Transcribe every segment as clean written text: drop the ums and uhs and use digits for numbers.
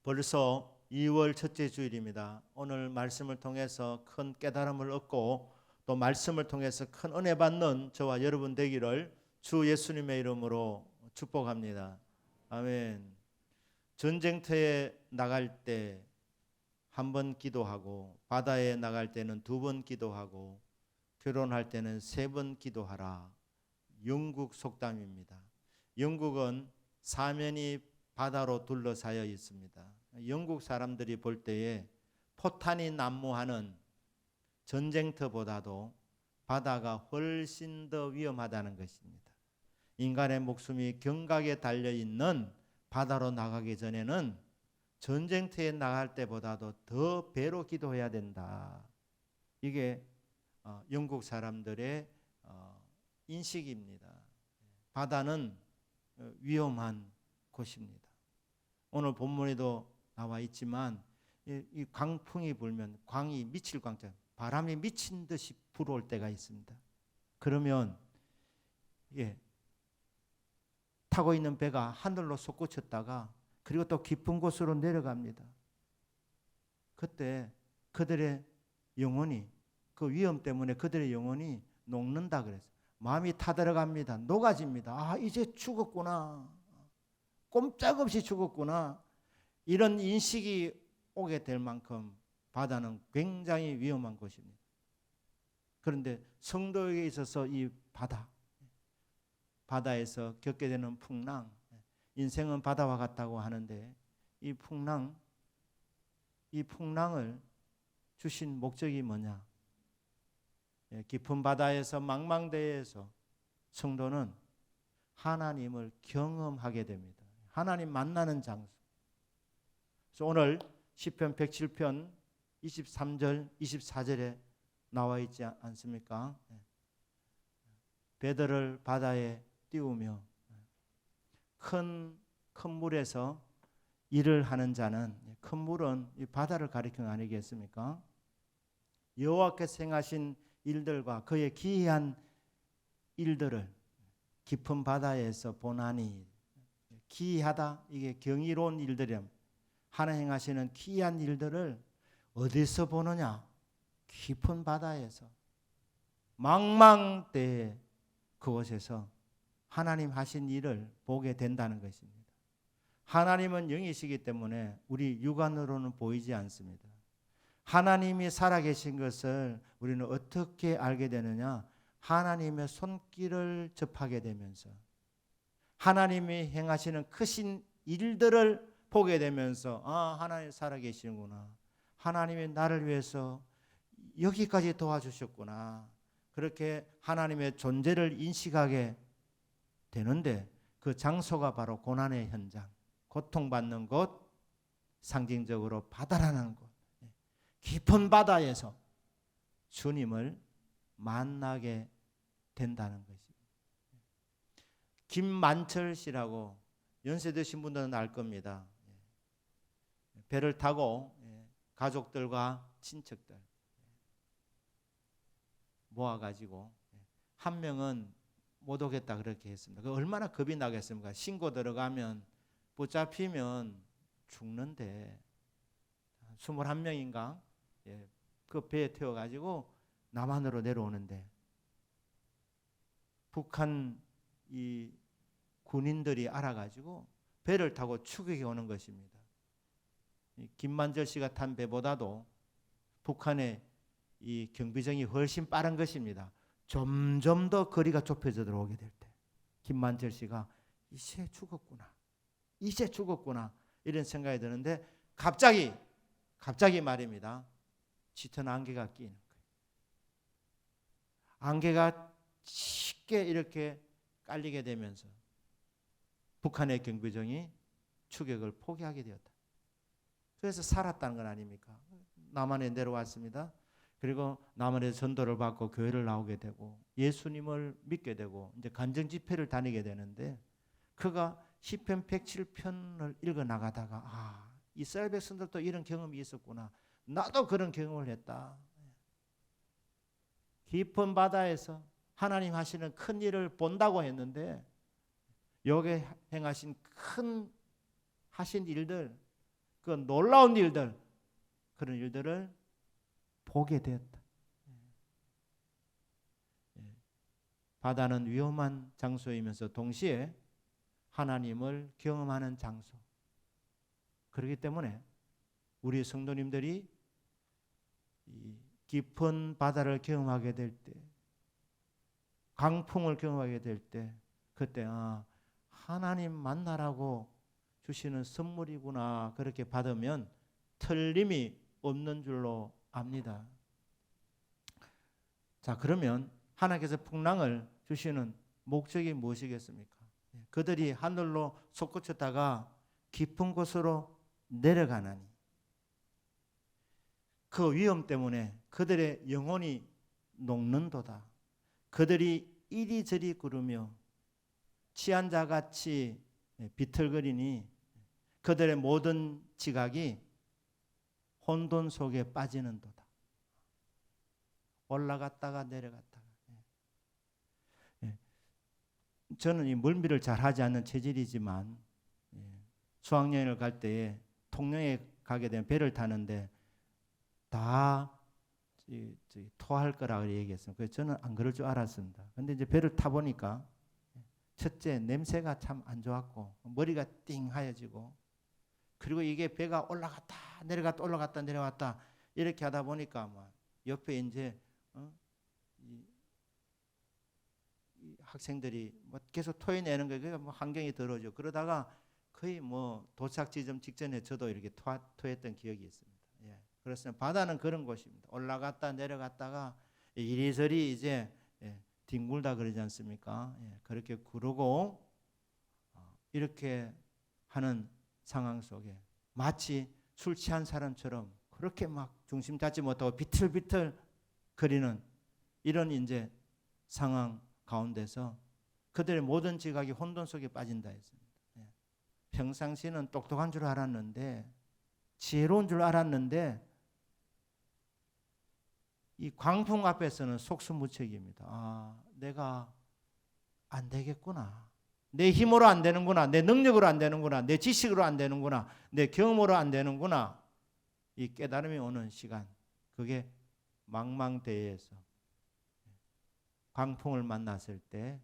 벌써 2월 첫째 주일입니다. 오늘 말씀을 통해서 큰 깨달음을 얻고 또 말씀을 통해서 큰 은혜 받는 저와 여러분 되기를 주 예수님의 이름으로 축복합니다. 아멘. 전쟁터에 나갈 때 한 번 기도하고, 바다에 나갈 때는 2번 기도하고, 결혼할 때는 3번 기도하라. 영국 속담입니다. 영국은 사면이 바다로 둘러싸여 있습니다. 영국 사람들이 볼 때에 포탄이 난무하는 전쟁터보다도 바다가 훨씬 더 위험하다는 것입니다. 인간의 목숨이 경각에 달려있는 바다로 나가기 전에는 전쟁터에 나갈 때보다도 더 배로 기도해야 된다. 이게 영국 사람들의 인식입니다. 바다는 위험한 곳입니다. 오늘 본문에도 나와 있지만 이 광풍이 불면 광이 미칠 광처럼 바람이 미친 듯이 불어올 때가 있습니다. 그러면 타고 있는 배가 하늘로 솟구쳤다가 그리고 또 깊은 곳으로 내려갑니다. 그때 그들의 영혼이, 그 위험 때문에 그들의 영혼이 녹는다 그랬어요. 마음이 타들어갑니다. 녹아집니다. 이제 죽었구나. 꼼짝없이 죽었구나. 이런 인식이 오게 될 만큼 바다는 굉장히 위험한 곳입니다. 그런데 성도에게 있어서 이 바다에서 겪게 되는 풍랑, 인생은 바다와 같다고 하는데 이 풍랑을 주신 목적이 뭐냐? 깊은 바다에서 망망대해에서 성도는 하나님을 경험하게 됩니다. 하나님 만나는 장소. 그래서 오늘 시편 107편 23절 24절에 나와 있지 않습니까? 배들을 바다에 띄우며 큰 물에서 일을 하는 자는, 큰 물은 이 바다를 가리키는 거 아니겠습니까? 여호와께서 행하신 일들과 그의 기이한 일들을 깊은 바다에서 보나니, 기이하다, 이게 경이로운 일들이랍니다. 하나님 행하시는 기이한 일들을 어디서 보느냐? 깊은 바다에서, 망망대해 그곳에서 하나님 하신 일을 보게 된다는 것입니다. 하나님은 영이시기 때문에 우리 육안으로는 보이지 않습니다. 하나님이 살아계신 것을 우리는 어떻게 알게 되느냐? 하나님의 손길을 접하게 되면서, 하나님이 행하시는 크신 일들을 보게 되면서, 하나님 살아계시는구나. 하나님이 나를 위해서 여기까지 도와주셨구나. 그렇게 하나님의 존재를 인식하게 되는데, 그 장소가 바로 고난의 현장, 고통받는 곳, 상징적으로 바다라는 곳, 깊은 바다에서 주님을 만나게 된다는 것입니다. 김만철 씨라고 연세 드신 분들은 알 겁니다. 배를 타고 가족들과 친척들 모아가지고 한 명은 못 오겠다 그렇게 했습니다. 그 얼마나 겁이 나겠습니까? 신고 들어가면 붙잡히면 죽는데 21명인가 그 배에 태워가지고 남한으로 내려오는데 북한 이 군인들이 알아가지고 배를 타고 추격해 오는 것입니다. 김만철 씨가 탄 배보다도 북한의 이 경비정이 훨씬 빠른 것입니다. 점점 더 거리가 좁혀져 들어오게 될 때 김만철 씨가 이제 죽었구나 이런 생각이 드는데 갑자기 말입니다. 짙은 안개가 끼는 거예요. 안개가 쉽게 이렇게 깔리게 되면서 북한의 경비정이 추격을 포기하게 되었다. 그래서 살았다는 건 아닙니까? 남한에 내려왔습니다. 그리고 남한에서 전도를 받고 교회를 나오게 되고 예수님을 믿게 되고 이제 간증 집회를 다니게 되는데, 그가 시편 107편을 읽어 나가다가 이스라엘 백성들도 이런 경험이 있었구나. 나도 그런 경험을 했다. 깊은 바다에서 하나님 하시는 큰 일을 본다고 했는데 여기에 행하신 큰 하신 일들, 그 놀라운 일들, 그런 일들을 보게 되었다. 바다는 위험한 장소이면서 동시에 하나님을 경험하는 장소. 그렇기 때문에 우리 성도님들이 이 깊은 바다를 경험하게 될 때, 강풍을 경험하게 될 때, 그때 하나님 만나라고 주시는 선물이구나, 그렇게 받으면 틀림이 없는 줄로 압니다. 자, 그러면 하나님께서 풍랑을 주시는 목적이 무엇이겠습니까? 그들이 하늘로 솟구쳤다가 깊은 곳으로 내려가나니 그 위험 때문에 그들의 영혼이 녹는도다. 그들이 이리저리 구르며 취한 자같이 비틀거리니 그들의 모든 지각이 혼돈 속에 빠지는도다. 올라갔다가 내려갔다가. 저는 이 멀미를 잘 하지 않는 체질이지만 수학여행을 갈 때에 통영에 가게 되면 배를 타는데 다 토할 거라고 얘기했어요. 그래서 저는 안 그럴 줄 알았습니다. 근데 이제 배를 타보니까 첫째, 냄새가 참 안 좋았고 머리가 띵 하얘지고, 그리고 이게 배가 올라갔다 내려갔다 올라갔다 내려갔다 이렇게 하다 보니까 막 옆에 이제 이 학생들이 뭐 계속 토해내는 거예요. 그러니까 뭐 환경이 더러워져. 그러다가 거의 뭐 도착 지점 직전에 저도 이렇게 토했던 기억이 있습니다. 예. 그래서 바다는 그런 곳입니다. 올라갔다 내려갔다가 이리저리 이제 뒹굴다 그러지 않습니까? 예. 그렇게 구르고 이렇게 하는 상황 속에 마치 술 취한 사람처럼 그렇게 막 중심 잡지 못하고 비틀비틀 거리는 이런 이제 상황 가운데서 그들의 모든 지각이 혼돈 속에 빠진다 했습니다. 평상시는 똑똑한 줄 알았는데, 지혜로운 줄 알았는데 이 광풍 앞에서는 속수무책입니다. 내가 안 되겠구나. 내 힘으로 안 되는구나. 내 능력으로 안 되는구나. 내 지식으로 안 되는구나. 내 경험으로 안 되는구나. 이 깨달음이 오는 시간, 그게 망망대해에서 광풍을 만났을 때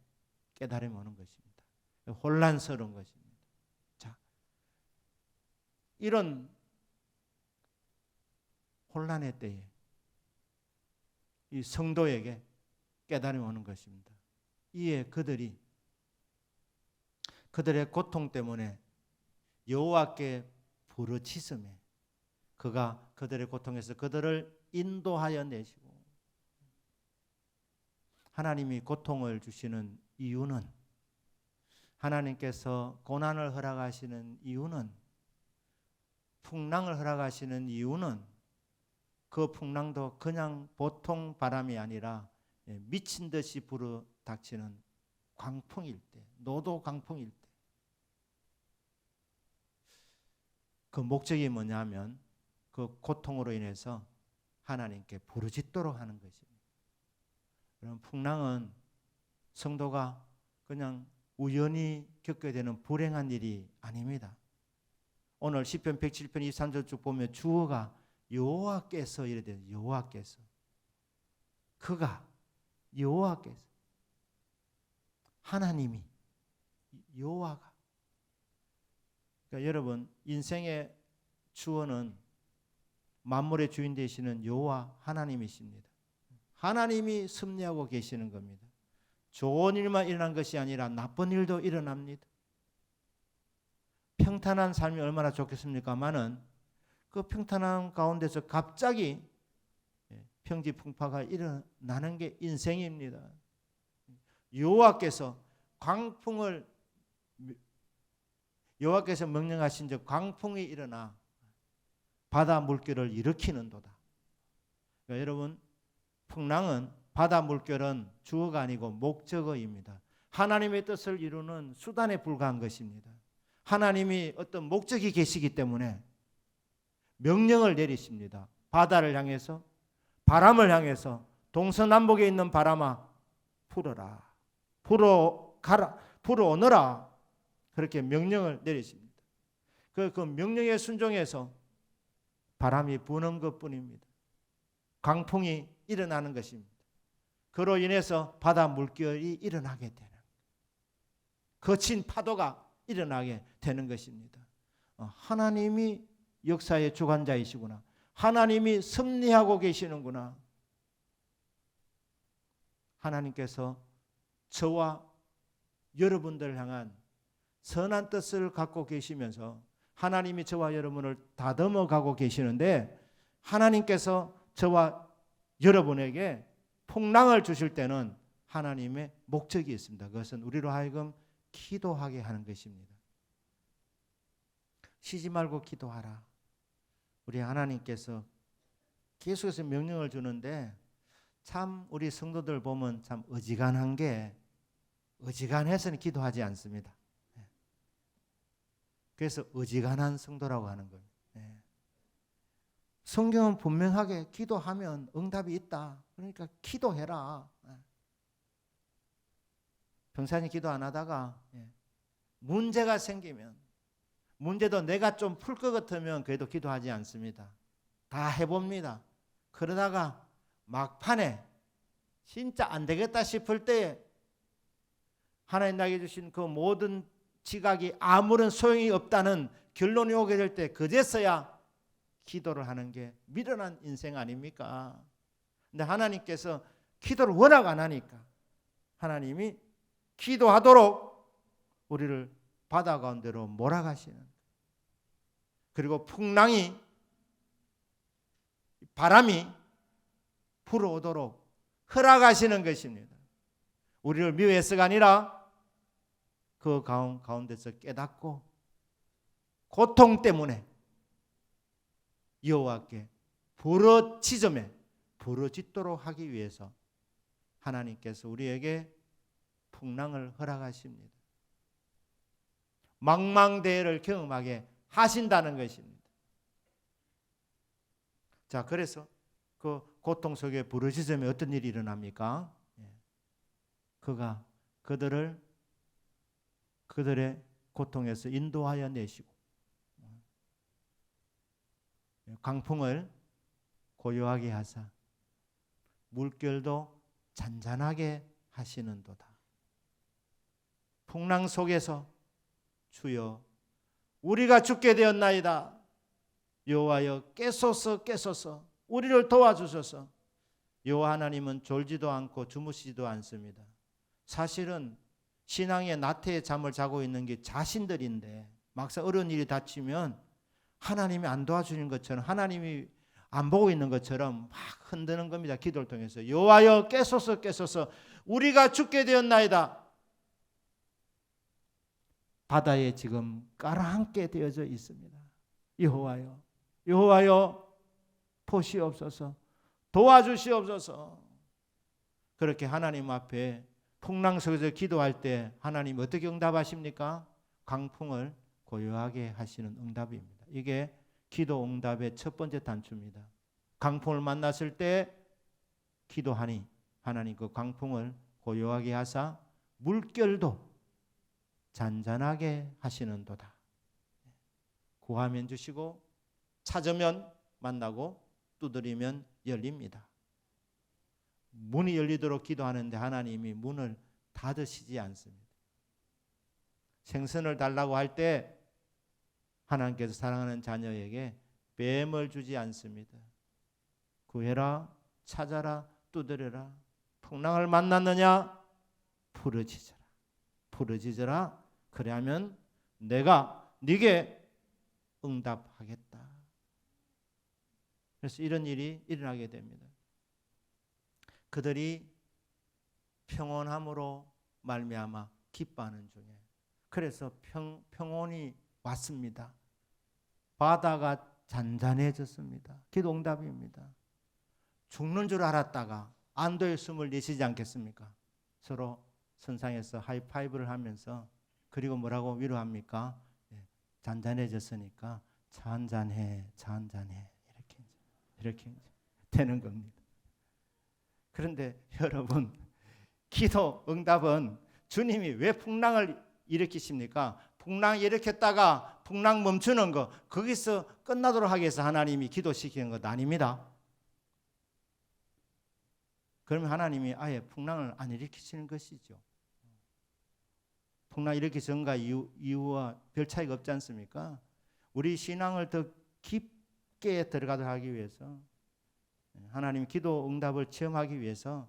깨달음이 오는 것입니다. 혼란스러운 것입니다. 자, 이런 혼란의 때에 이 성도에게 깨달음이 오는 것입니다. 이에 그들이 그들의 고통 때문에 여호와께 부르짖음에 그가 그들의 고통에서 그들을 인도하여 내시고, 하나님이 고통을 주시는 이유는, 하나님께서 고난을 허락하시는 이유는, 풍랑을 허락하시는 이유는 그 풍랑도 그냥 보통 바람이 아니라 미친 듯이 불어 닥치는 광풍일 때, 노도 광풍일 때, 그 목적이 뭐냐면 그 고통으로 인해서 하나님께 부르짖도록 하는 것입니다. 그럼 풍랑은 성도가 그냥 우연히 겪게 되는 불행한 일이 아닙니다. 오늘 시편 107편 23절 쭉 보면 주어가 여호와께서 이래 돼요. 여호와께서, 그가, 여호와께서, 하나님이, 여호와가. 그러니까 여러분, 인생의 주어는 만물의 주인 되시는 여호와 하나님이십니다. 하나님이 섭리하고 계시는 겁니다. 좋은 일만 일어난 것이 아니라 나쁜 일도 일어납니다. 평탄한 삶이 얼마나 좋겠습니까마는 그 평탄한 가운데서 갑자기 평지풍파가 일어나는 게 인생입니다. 여호와께서 광풍을, 여호와께서 명령하신 즉 광풍이 일어나 바다 물결을 일으키는도다. 그러니까 여러분, 풍랑은, 바다 물결은 주어가 아니고 목적어입니다. 하나님의 뜻을 이루는 수단에 불과한 것입니다. 하나님이 어떤 목적이 계시기 때문에 명령을 내리십니다. 바다를 향해서, 바람을 향해서 동서남북에 있는 바람아 불어라, 불어가라, 불어오너라, 그렇게 명령을 내리십니다. 그 명령에 순종해서 바람이 부는 것뿐입니다. 강풍이 일어나는 것입니다. 그로 인해서 바다 물결이 일어나게 되는, 거친 파도가 일어나게 되는 것입니다. 하나님이 역사의 주관자이시구나. 하나님이 섭리하고 계시는구나. 하나님께서 저와 여러분들을 향한 선한 뜻을 갖고 계시면서 하나님이 저와 여러분을 다듬어 가고 계시는데, 하나님께서 저와 여러분에게 풍랑을 주실 때는 하나님의 목적이 있습니다. 그것은 우리로 하여금 기도하게 하는 것입니다. 쉬지 말고 기도하라. 우리 하나님께서 계속해서 명령을 주는데, 참 우리 성도들 보면 참 어지간한 게, 어지간해서는 기도하지 않습니다. 그래서 어지간한 성도라고 하는 거예요. 성경은 분명하게 기도하면 응답이 있다. 그러니까 기도해라. 평상시 기도 안 하다가 문제가 생기면, 문제도 내가 좀 풀 것 같으면 그래도 기도하지 않습니다. 다 해봅니다. 그러다가 막판에 진짜 안 되겠다 싶을 때에 하나님 나에게 주신 그 모든 지각이 아무런 소용이 없다는 결론이 오게 될 때, 그제서야 기도를 하는 게 미련한 인생 아닙니까? 근데 하나님께서 기도를 워낙 안 하니까 하나님이 기도하도록 우리를 바다 가운데로 몰아가시는, 그리고 풍랑이, 바람이 불어오도록 허락하시는 것입니다. 우리를 미워해서가 아니라 그 가운데서 깨닫고 고통 때문에 여호와께 부르짖음에 부르짖도록 하기 위해서 하나님께서 우리에게 풍랑을 허락하십니다. 망망대해를 경험하게 하신다는 것입니다. 자, 그래서 그 고통 속에 부르짖음에 어떤 일이 일어납니까? 그가 그들의 고통에서 인도하여 내시고 강풍을 고요하게 하사 물결도 잔잔하게 하시는도다. 풍랑 속에서 주여 우리가 죽게 되었나이다. 여호와여 깨소서 깨소서 우리를 도와주소서. 여호와 하나님은 졸지도 않고 주무시지도 않습니다. 사실은 신앙의 나태의 잠을 자고 있는 게 자신들인데, 막상 어려운 일이 닥치면 하나님이 안 도와주는 것처럼, 하나님이 안 보고 있는 것처럼 막 흔드는 겁니다. 기도를 통해서 여호와여 깨소서 깨소서 우리가 죽게 되었나이다. 바다에 지금 가라앉게 되어져 있습니다. 여호와여 여호와여 보시옵소서, 도와주시옵소서. 그렇게 하나님 앞에 풍랑 속에서 기도할 때 하나님 어떻게 응답하십니까? 강풍을 고요하게 하시는 응답입니다. 이게 기도 응답의 첫 번째 단추입니다. 강풍을 만났을 때 기도하니 하나님 그 강풍을 고요하게 하사 물결도 잔잔하게 하시는도다. 구하면 주시고 찾으면 만나고 두드리면 열립니다. 문이 열리도록 기도하는데 하나님이 문을 닫으시지 않습니다. 생선을 달라고 할 때 하나님께서 사랑하는 자녀에게 뱀을 주지 않습니다. 구해라, 찾아라, 두드려라. 풍랑을 만났느냐? 부르짖어라. 부르짖어라. 그래야면 내가 네게 응답하겠다. 그래서 이런 일이 일어나게 됩니다. 그들이 평온함으로 말미암아 기뻐하는 중에, 그래서 평온이 왔습니다. 바다가 잔잔해졌습니다. 기도 응답입니다. 죽는 줄 알았다가 안도의 숨을 내쉬지 않겠습니까? 서로 선상에서 하이파이브를 하면서, 그리고 뭐라고 위로합니까? 잔잔해졌으니까 잔잔해 잔잔해 이렇게 되는 겁니다. 그런데 여러분, 기도 응답은 주님이 왜 풍랑을 일으키십니까? 풍랑 일으켰다가 풍랑 멈추는 거 거기서 끝나도록 하기 위해서 하나님이 기도시키는 것 아닙니다. 그러면 하나님이 아예 풍랑을 안 일으키시는 것이죠. 풍랑 일으키기 전과 이후와 별 차이가 없지 않습니까? 우리 신앙을 더 깊게 들어가도록 하기 위해서, 하나님 기도 응답을 체험하기 위해서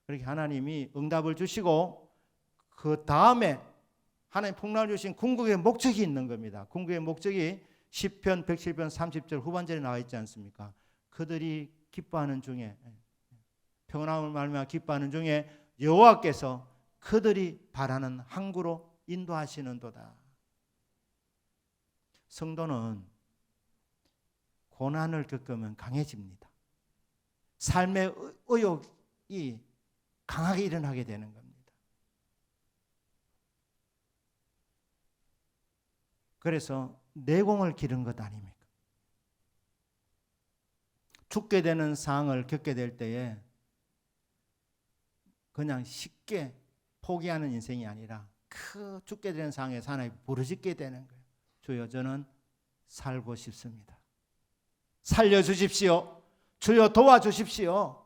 그렇게 하나님이 응답을 주시고 그 다음에 하나님 풍랑을 주신 궁극의 목적이 있는 겁니다. 궁극의 목적이 시편 107편 30절 후반절에 나와 있지 않습니까? 그들이 기뻐하는 중에, 평안함을 말미암아 기뻐하는 중에 여호와께서 그들이 바라는 항구로 인도하시는도다. 성도는 고난을 겪으면 강해집니다. 삶의 의욕이 강하게 일어나게 되는 겁니다. 그래서 내공을 기른 것 아닙니까? 죽게 되는 상황을 겪게 될 때에 그냥 쉽게 포기하는 인생이 아니라 그 죽게 되는 상황에서 하나님 부르짖게 되는 거예요. 주여 저는 살고 싶습니다. 살려주십시오. 주여 도와주십시오.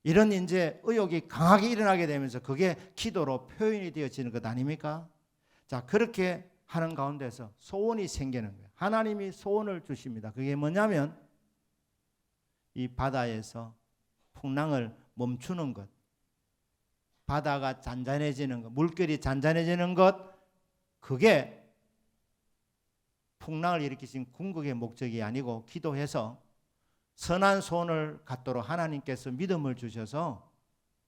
이런 이제 의욕이 강하게 일어나게 되면서 그게 기도로 표현이 되어지는 것 아닙니까? 자, 그렇게 하는 가운데서 소원이 생기는 거예요. 하나님이 소원을 주십니다. 그게 뭐냐면 이 바다에서 풍랑을 멈추는 것, 바다가 잔잔해지는 것, 물결이 잔잔해지는 것, 그게 풍랑을 일으키신 궁극의 목적이 아니고 기도해서 선한 소원을 갖도록 하나님께서 믿음을 주셔서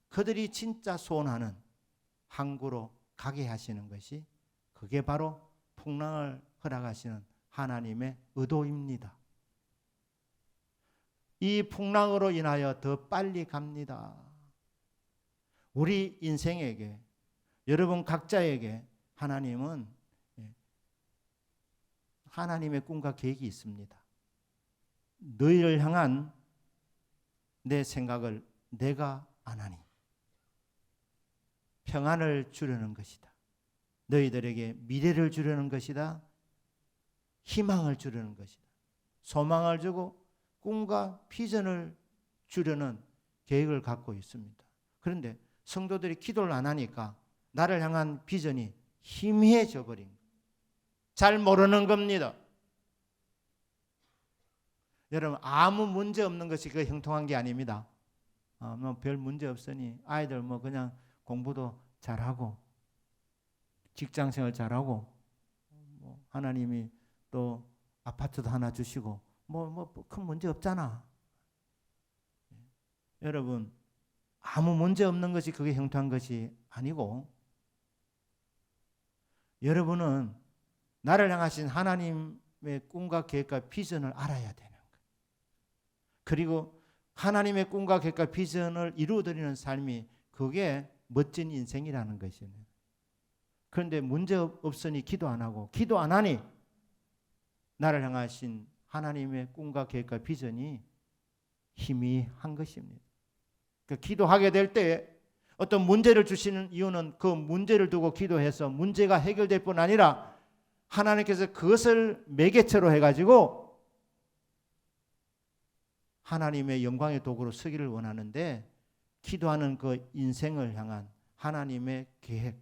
그들이 진짜 소원하는 항구로 가게 하시는 것이, 그게 바로 풍랑을 허락하시는 하나님의 의도입니다. 이 풍랑으로 인하여 더 빨리 갑니다. 우리 인생에게, 여러분 각자에게 하나님은 하나님의 꿈과 계획이 있습니다. 너희를 향한 내 생각을 내가 아나니 평안을 주려는 것이다. 너희들에게 미래를 주려는 것이다. 희망을 주려는 것이다. 소망을 주고 꿈과 비전을 주려는 계획을 갖고 있습니다. 그런데 성도들이 기도를 안 하니까 나를 향한 비전이 희미해져 버린 거예요. 잘 모르는 겁니다. 여러분, 아무 문제 없는 것이 그 형통한 게 아닙니다. 뭐 별 문제 없으니 아이들 뭐 그냥 공부도 잘하고 직장생활 잘하고 뭐 하나님이 또 아파트도 하나 주시고 뭐 큰 문제 없잖아. 여러분, 아무 문제 없는 것이 그게 형통한 것이 아니고, 여러분은 나를 향하신 하나님의 꿈과 계획과 비전을 알아야 되는 거예요. 그리고 하나님의 꿈과 계획과 비전을 이루어드리는 삶이, 그게 멋진 인생이라는 것이에요. 그런데 문제 없으니 기도 안 하고, 기도 안 하니 나를 향하신 하나님의 꿈과 계획과 비전이 희미한 것입니다. 그러니까 기도하게 될 때 어떤 문제를 주시는 이유는 그 문제를 두고 기도해서 문제가 해결될 뿐 아니라 하나님께서 그것을 매개체로 해가지고 하나님의 영광의 도구로 쓰기를 원하는데, 기도하는 그 인생을 향한 하나님의 계획,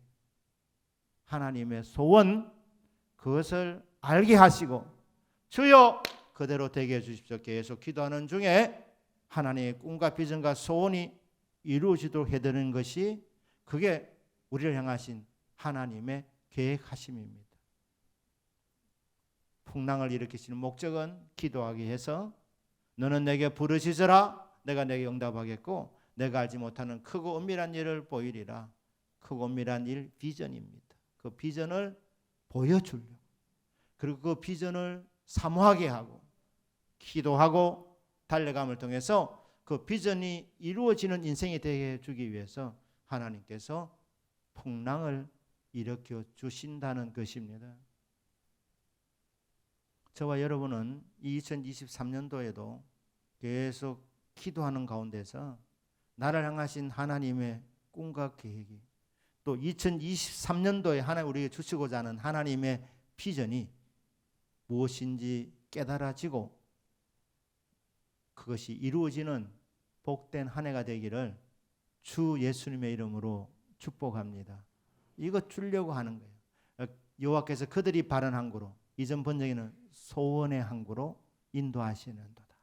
하나님의 소원, 그것을 알게 하시고 주여 그대로 되게 해주십시오. 계속 기도하는 중에 하나님의 꿈과 비전과 소원이 이루어지도록 해드리는 것이, 그게 우리를 향하신 하나님의 계획하심입니다. 풍랑을 일으키시는 목적은 기도하기 위해서 너는 내게 부르짖으라 내가 내게 응답하겠고 내가 알지 못하는 크고 은밀한 일을 보이리라. 크고 은밀한 일, 비전입니다. 그 비전을 보여주려, 그리고 그 비전을 사모하게 하고 기도하고 달려감을 통해서 그 비전이 이루어지는 인생이 되게 해주기 위해서 하나님께서 풍랑을 일으켜 주신다는 것입니다. 저와 여러분은 2023년도에도 계속 기도하는 가운데서 나를 향하신 하나님의 꿈과 계획이, 또 2023년도에 하나님 우리에게 주시고자 하는 하나님의 비전이 무엇인지 깨달아지고 그것이 이루어지는 복된 한 해가 되기를 주 예수님의 이름으로 축복합니다. 이거 주려고 하는 거예요. 여호와께서 그들이 바른 항구로, 이전 번역에는 소원의 항구로 인도하시는도다.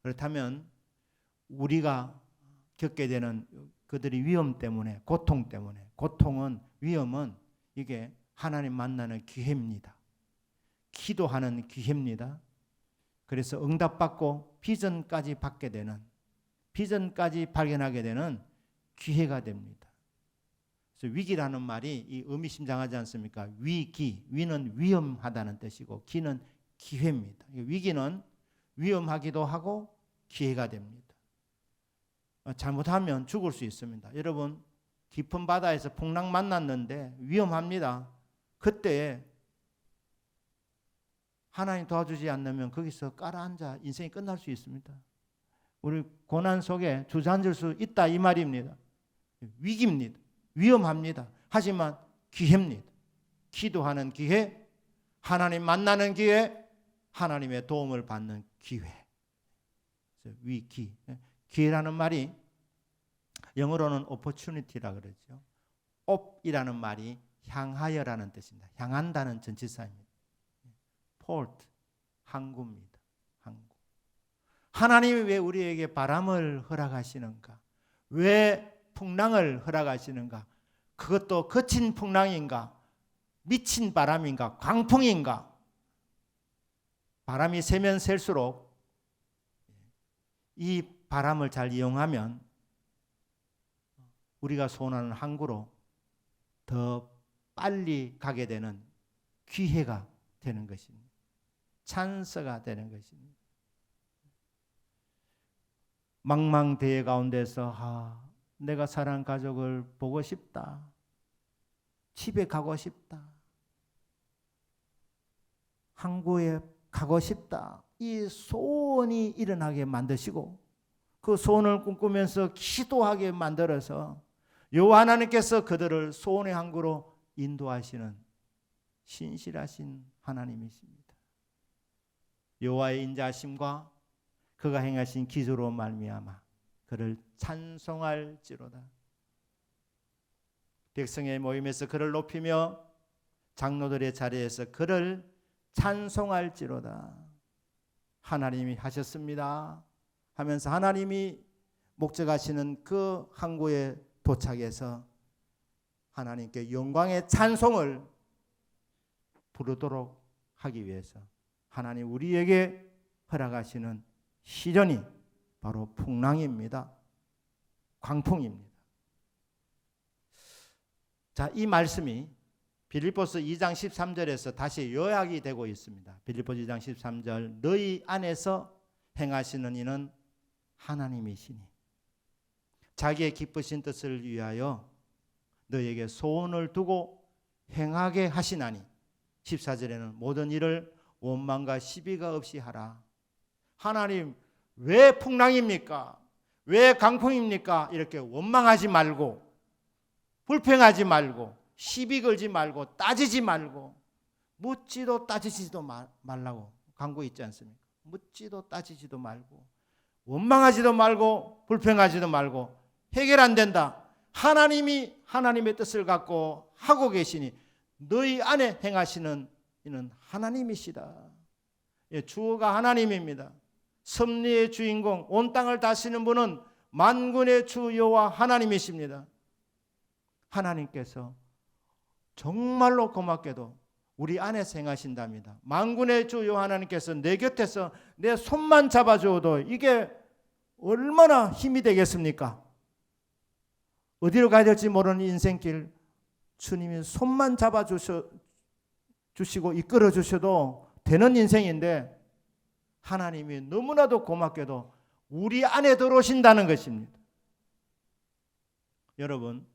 그렇다면 우리가 겪게 되는 그들의 위험 때문에, 고통 때문에, 고통은, 위험은 이게 하나님 만나는 기회입니다. 기도하는 기회입니다. 그래서 응답받고 비전까지 받게 되는, 비전까지 발견하게 되는 기회가 됩니다. 그래서 위기라는 말이 이 의미심장하지 않습니까? 위기, 위는 위험하다는 뜻이고 기는 기회입니다. 위기는 위험하기도 하고 기회가 됩니다. 잘못하면 죽을 수 있습니다. 여러분, 깊은 바다에서 풍랑 만났는데 위험합니다. 그때 하나님 도와주지 않으면 거기서 깔아앉아 인생이 끝날 수 있습니다. 우리 고난 속에 주저앉을 수 있다 이 말입니다. 위기입니다. 위험합니다. 하지만 기회입니다. 기도하는 기회, 하나님 만나는 기회, 하나님의 도움을 받는 기회. 위기. 기회라는 말이 영어로는 opportunity라 그러죠. op이라는 말이 향하여라는 뜻입니다. 향한다는 전치사입니다. port, 항구입니다. 항구. 하나님이 왜 우리에게 바람을 허락하시는가? 왜 풍랑을 허락하시는가? 그것도 거친 풍랑인가? 미친 바람인가? 광풍인가? 바람이 세면 셀수록 이 바람을 잘 이용하면 우리가 소원하는 항구로 더 빨리 가게 되는 기회가 되는 것입니다. 찬스가 되는 것입니다. 망망대해 가운데서 내가 사랑하는 가족을 보고 싶다. 집에 가고 싶다. 항구에 가고 싶다. 이 소원이 일어나게 만드시고 그 소원을 꿈꾸면서 기도하게 만들어서 여호와 하나님께서 그들을 소원의 항구로 인도하시는 신실하신 하나님이십니다. 여호와의 인자하심과 그가 행하신 기술로 말미암아 그를 찬송할지로다. 백성의 모임에서 그를 높이며 장로들의 자리에서 그를 찬송할지로다. 하나님이 하셨습니다 하면서 하나님이 목적하시는 그 항구에 도착해서 하나님께 영광의 찬송을 부르도록 하기 위해서 하나님 우리에게 허락하시는 시련이 바로 풍랑입니다. 광풍입니다. 자, 이 말씀이 빌립보서 2장 13절에서 다시 요약이 되고 있습니다. 빌립보서 2장 13절 너희 안에서 행하시는 이는 하나님이시니 자기의 기쁘신 뜻을 위하여 너희에게 소원을 두고 행하게 하시나니 14절에는 모든 일을 원망과 시비가 없이 하라. 하나님 왜 풍랑입니까? 왜 강풍입니까? 이렇게 원망하지 말고 불평하지 말고 시비 걸지 말고 따지지 말고 묻지도 따지지도 말라고 강구 있지 않습니까? 묻지도 따지지도 말고 원망하지도 말고 불평하지도 말고 해결 안 된다. 하나님이 하나님의 뜻을 갖고 하고 계시니 너희 안에 행하시는 이는 하나님이시다. 주어가 하나님입니다. 섭리의 주인공 온 땅을 다스리는 분은 만군의 주 여호와 하나님이십니다. 하나님께서 정말로 고맙게도 우리 안에서 행하신답니다. 만군의 주 여호와 하나님께서 내 곁에서 내 손만 잡아줘도 이게 얼마나 힘이 되겠습니까? 어디로 가야 될지 모르는 인생길 주님이 손만 잡아주시고 이끌어 주셔도 되는 인생인데 하나님이 너무나도 고맙게도 우리 안에 들어오신다는 것입니다. 여러분,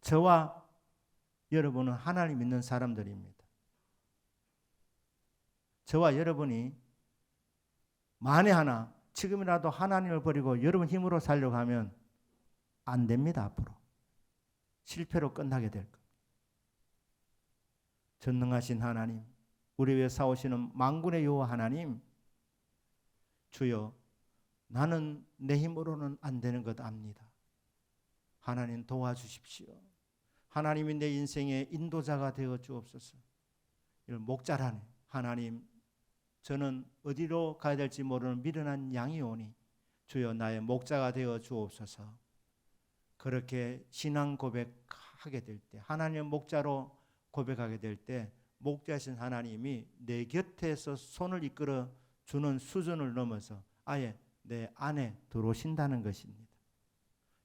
저와 여러분은 하나님 믿는 사람들입니다. 저와 여러분이 만에 하나 지금이라도 하나님을 버리고 여러분 힘으로 살려고 하면 안 됩니다. 앞으로 실패로 끝나게 될 겁니다. 전능하신 하나님, 우리 위해 싸우시는 만군의 여호와 하나님, 주여, 나는 내 힘으로는 안 되는 것 압니다. 하나님 도와주십시오. 하나님이 내 인생의 인도자가 되어 주옵소서. 목자라네. 하나님, 저는 어디로 가야 될지 모르는 미련한 양이오니 주여 나의 목자가 되어 주옵소서. 그렇게 신앙 고백하게 될 때, 하나님의 목자로 고백하게 될 때 목자신 하나님이 내 곁에서 손을 이끌어 주는 수준을 넘어서 아예 내 안에 들어오신다는 것입니다.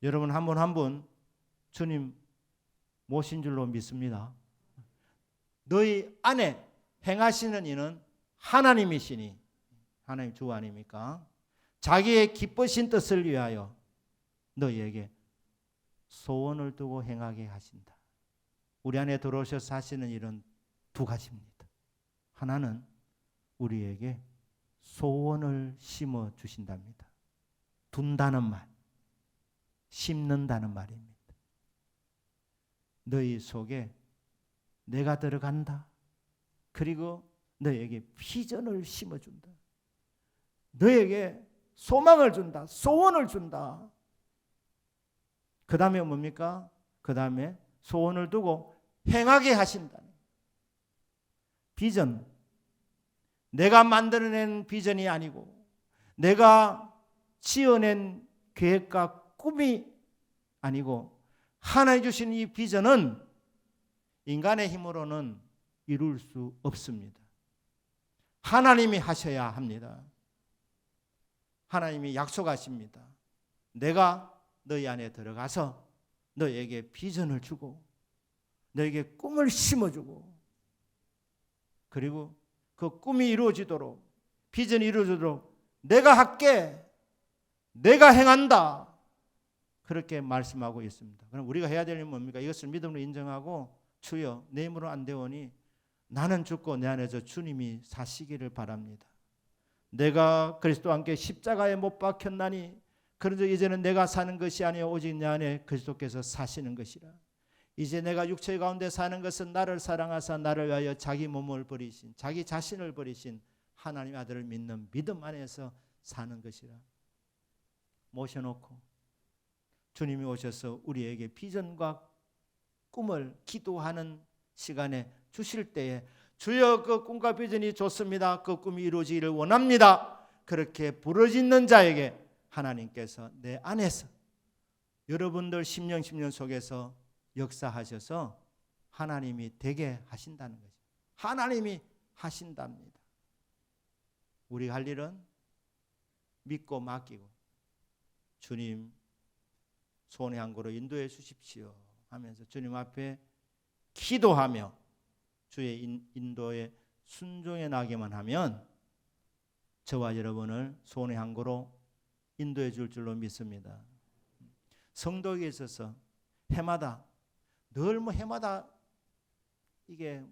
여러분 한 분 한 분 주님 모신 줄로 믿습니다. 너희 안에 행하시는 이는 하나님이시니, 하나님 주 아닙니까? 자기의 기쁘신 뜻을 위하여 너희에게 소원을 두고 행하게 하신다. 우리 안에 들어오셔서 하시는 일은 두 가지입니다. 하나는 우리에게 소원을 심어 주신답니다. 둔다는 말, 심는다는 말입니다. 너희 속에 내가 들어간다. 그리고 너에게 비전을 심어준다. 너에게 소망을 준다. 소원을 준다. 그 다음에 뭡니까? 그 다음에 소원을 두고 행하게 하신다. 비전, 내가 만들어낸 비전이 아니고 내가 지어낸 계획과 꿈이 아니고 하나님 주신 이 비전은 인간의 힘으로는 이룰 수 없습니다. 하나님이 하셔야 합니다. 하나님이 약속하십니다. 내가 너희 안에 들어가서 너에게 비전을 주고 너에게 꿈을 심어주고 그리고 그 꿈이 이루어지도록 비전이 이루어지도록 내가 할게, 내가 행한다, 그렇게 말씀하고 있습니다. 그럼 우리가 해야 될 일은 뭡니까? 이것을 믿음으로 인정하고 주여 내 힘으로 안 되오니 나는 죽고 내 안에서 주님이 사시기를 바랍니다. 내가 그리스도와 함께 십자가에 못 박혔나니 그런즉 이제는 내가 사는 것이 아니요 오직 내 안에 그리스도께서 사시는 것이라. 이제 내가 육체 가운데 사는 것은 나를 사랑하사 나를 위하여 자기 몸을 버리신, 자기 자신을 버리신 하나님 아들을 믿는 믿음 안에서 사는 것이라. 모셔놓고 주님이 오셔서 우리에게 비전과 꿈을 기도하는 시간에 주실 때에 주여 그 꿈과 비전이 좋습니다. 그 꿈이 이루어지기를 원합니다. 그렇게 부르짖는 자에게 하나님께서 내 안에서 여러분들 10년 속에서 역사하셔서 하나님이 되게 하신다는 거죠. 하나님이 하신답니다. 우리 할 일은 믿고 맡기고 주님 소원의 항구로 인도해 주십시오 하면서 주님 앞에 기도하며 주의 인도에 순종해 나가기만 하면 저와 여러분을 소원의 항구로 인도해 줄 줄로 믿습니다. 성도에게 있어서 해마다 늘 해마다 이게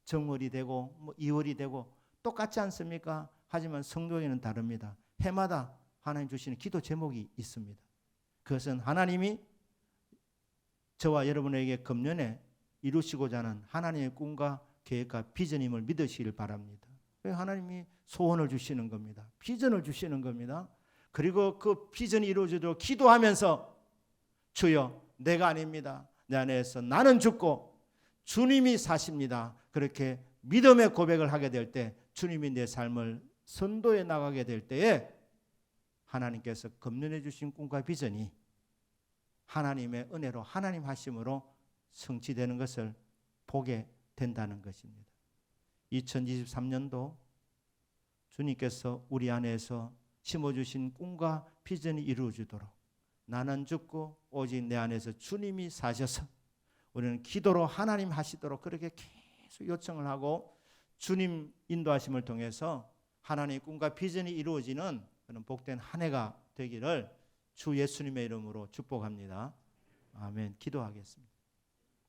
정월이 되고 2월이 되고 똑같지 않습니까? 하지만 성도에게는 다릅니다. 해마다 하나님 주시는 기도 제목이 있습니다. 그것은 하나님이 저와 여러분에게 금년에 이루시고자 하는 하나님의 꿈과 계획과 비전임을 믿으시길 바랍니다. 하나님이 소원을 주시는 겁니다. 비전을 주시는 겁니다. 그리고 그 비전이 이루어지도록 기도하면서 주여 내가 아닙니다. 내 안에서 나는 죽고 주님이 사십니다. 그렇게 믿음의 고백을 하게 될 때 주님이 내 삶을 선도해 나가게 될 때에 하나님께서 금년에 주신 꿈과 비전이 하나님의 은혜로 하나님 하심으로 성취되는 것을 보게 된다는 것입니다. 2023년도 주님께서 우리 안에서 심어주신 꿈과 비전이 이루어지도록 나는 죽고 오직 내 안에서 주님이 사셔서 우리는 기도로 하나님 하시도록 그렇게 계속 요청을 하고 주님 인도하심을 통해서 하나님의 꿈과 비전이 이루어지는 그런 복된 한 해가 되기를 주 예수님의 이름으로 축복합니다. 아멘. 기도하겠습니다.